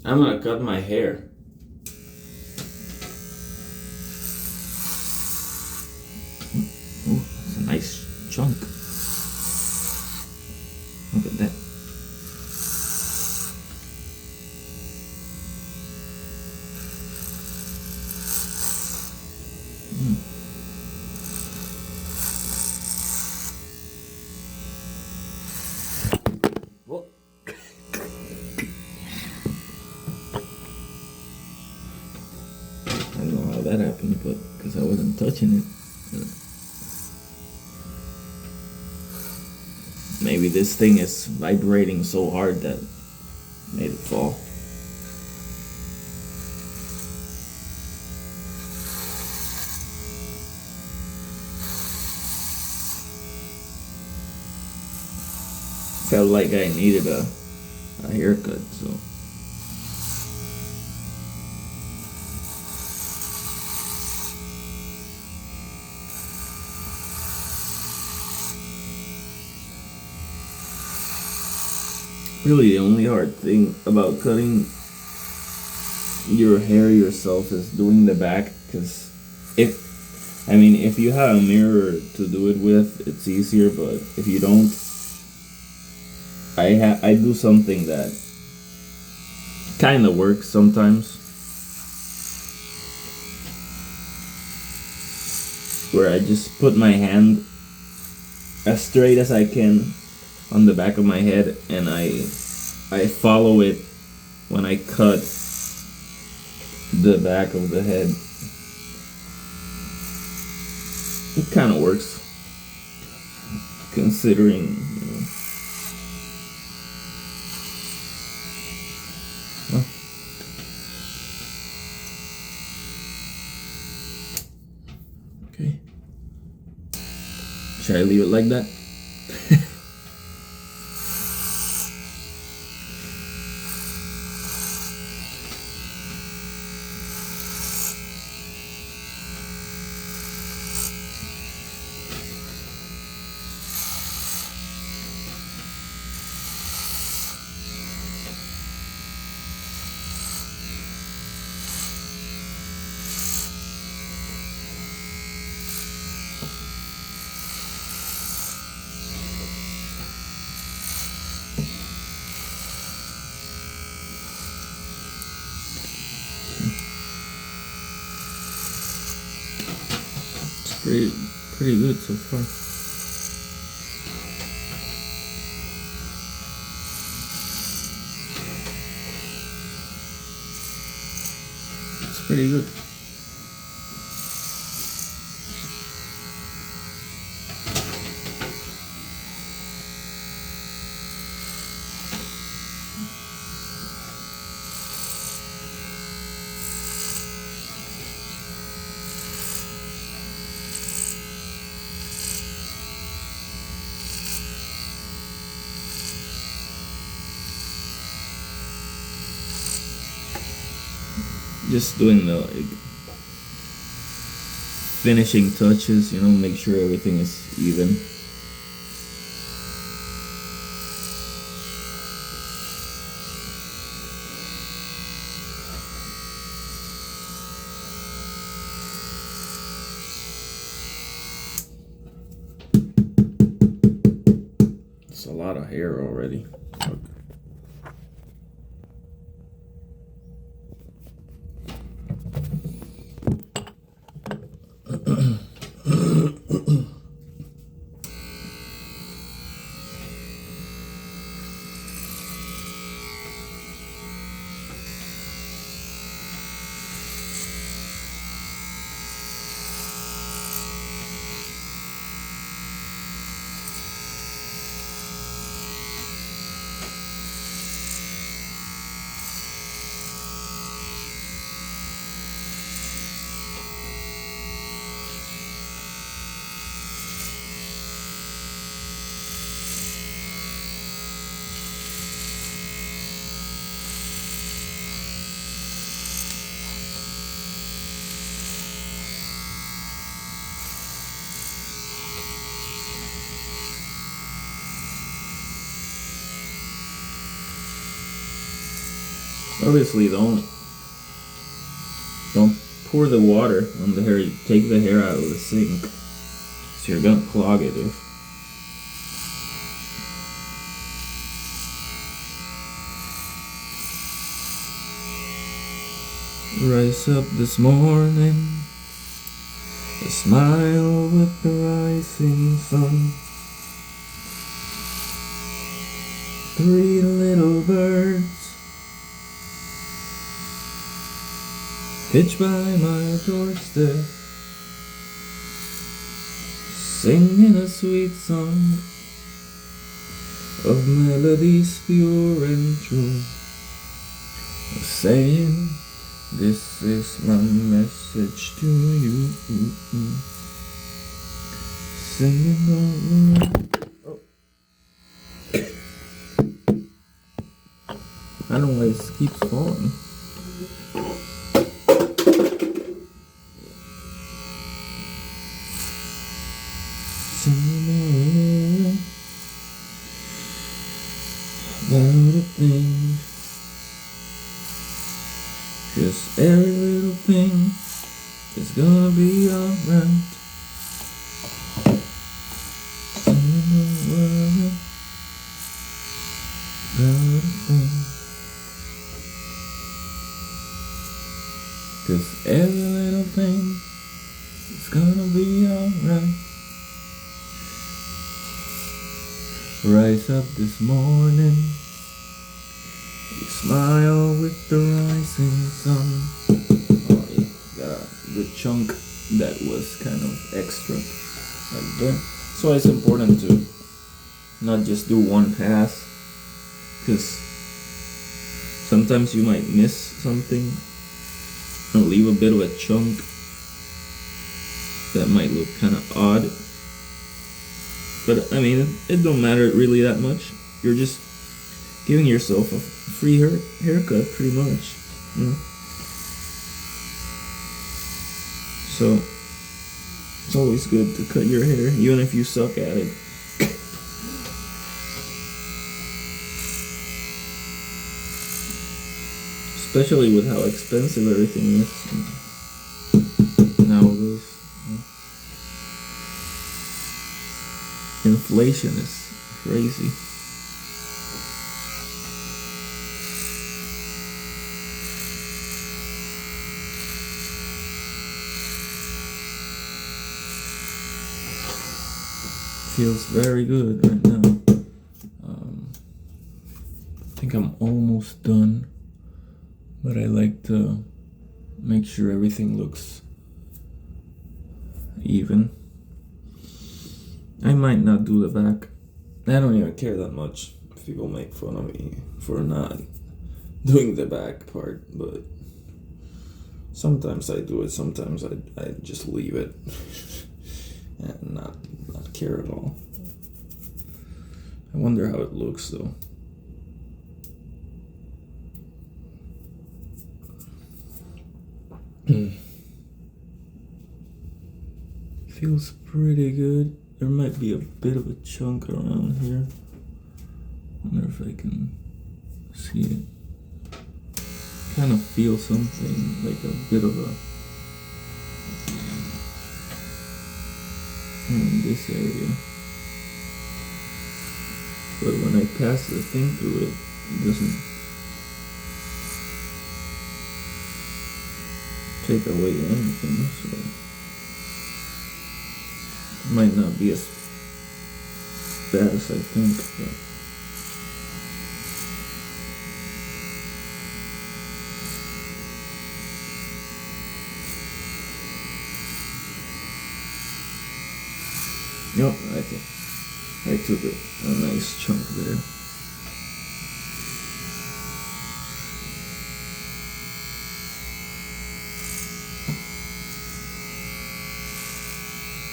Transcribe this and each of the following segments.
I'm gonna cut my hair. Ooh, that's a nice chunk. Look at that. Whoa. I don't know how that happened, but because I wasn't touching it. Maybe this thing is vibrating so hard that made it fall. Felt like I needed a haircut, so. Really, the only hard thing about cutting your hair yourself is doing the back, because if you have a mirror to do it with, it's easier, but if you don't, I do something that kind of works sometimes, where I just put my hand as straight as I can on the back of my head, and I follow it when I cut the back of the head. It kind of works, considering, Okay. Should I leave it like that? Pretty good so far. It's pretty good. Just doing the finishing touches, make sure everything is even. It's a lot of hair already. Obviously, don't pour the water on the hair. Take the hair out of the sink, so you're gonna clog it. Rise up this morning, a smile with the rising sun. Three little birds pitch by my doorstep, singing a sweet song of melodies pure and true, saying, this is my message to you. Saying, oh. I don't know why this keeps falling. Saying about the things, just every little thing is gonna be alright. Saying about the things, 'cause every little thing is gonna be alright. Rise up this morning, you smile with the rising sun. Oh, yeah, got a good chunk that was kind of extra like that. So it's important to not just do one pass, because sometimes you might miss something and leave a bit of a chunk that might look kind of odd. But I mean, it don't matter really that much. You're just giving yourself a free haircut, pretty much. You know? So it's always good to cut your hair, even if you suck at it. Especially with how expensive everything is nowadays. Inflation is crazy. Feels very good right now. I think I'm almost done, but I like to make sure everything looks even. I might not do the back. I don't even care that much. People make fun of me for not doing the back part, but sometimes I do it, sometimes I just leave it and not care at all. I wonder how it looks though. Feels pretty good. There might be a bit of a chunk around here. Wonder if I can see it. Kind of feel something like a bit of a in this area. But when I pass the thing through it, it doesn't take away anything, so it might not be as bad as I think. But yep, I think I took a nice chunk there.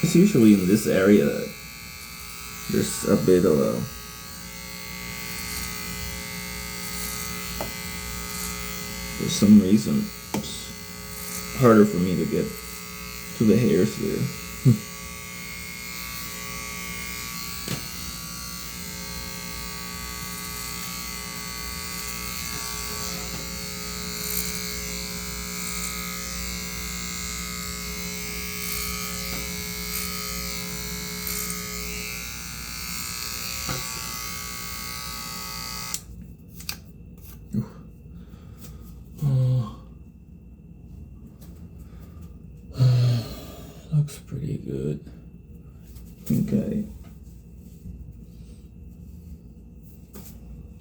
It's usually in this area that there's a bit of a for some reason it's harder for me to get to the hairs there. pretty good. Okay.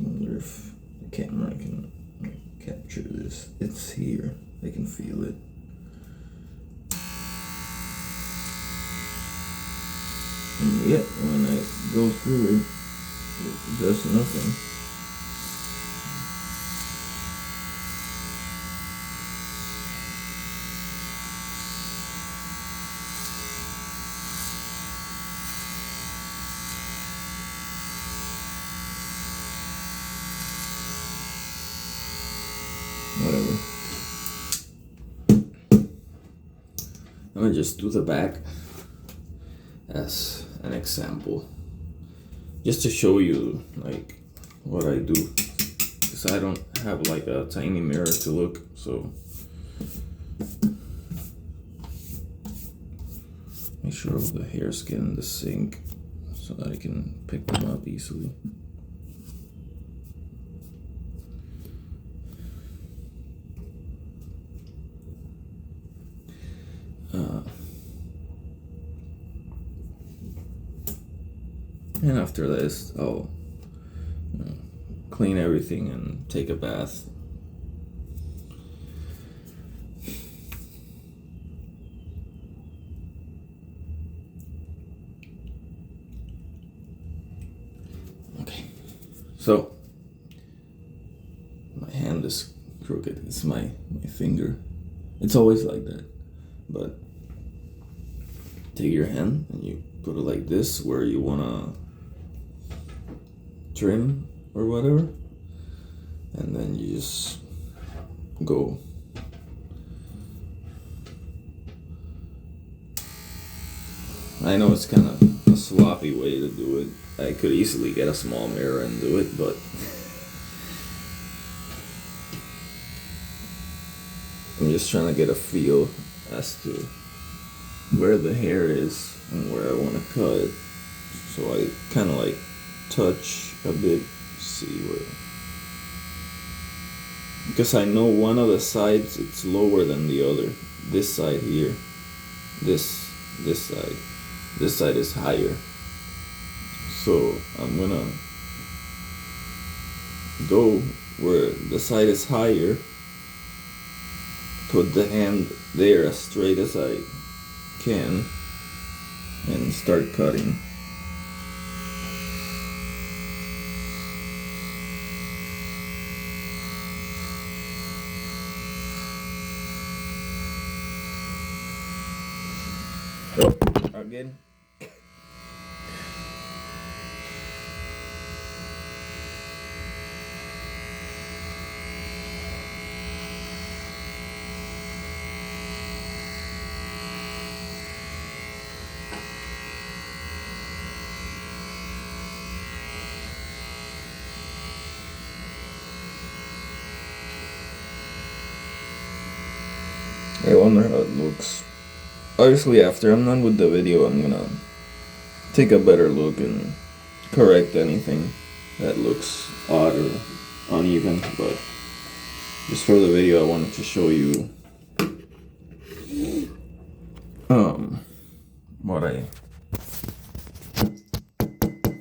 Wonder if the camera can capture this. It's here. I can feel it. And yet, when I go through it, it does nothing. Whatever. I'm gonna just do the back as an example, just to show you like what I do, because I don't have like a tiny mirror to look. So make sure all the hairs get in the sink so that I can pick them up easily. And after this, I'll clean everything and take a bath. Okay, so my hand is crooked. It's my finger. It's always like that. But take your hand and you put it like this where you wanna trim or whatever, and then you just go. I know it's kind of a sloppy way to do it. I could easily get a small mirror and do it, but I'm just trying to get a feel as to where the hair is and where I want to cut it. So I kind of like touch a bit, see where, because I know one of the sides it's lower than the other. This side here, this side is higher. So I'm gonna go where the side is higher, put the hand there as straight as I can, and start cutting. Again. I wonder how it looks. Obviously, after I'm done with the video, I'm gonna take a better look and correct anything that looks odd or uneven, but just for the video I wanted to show you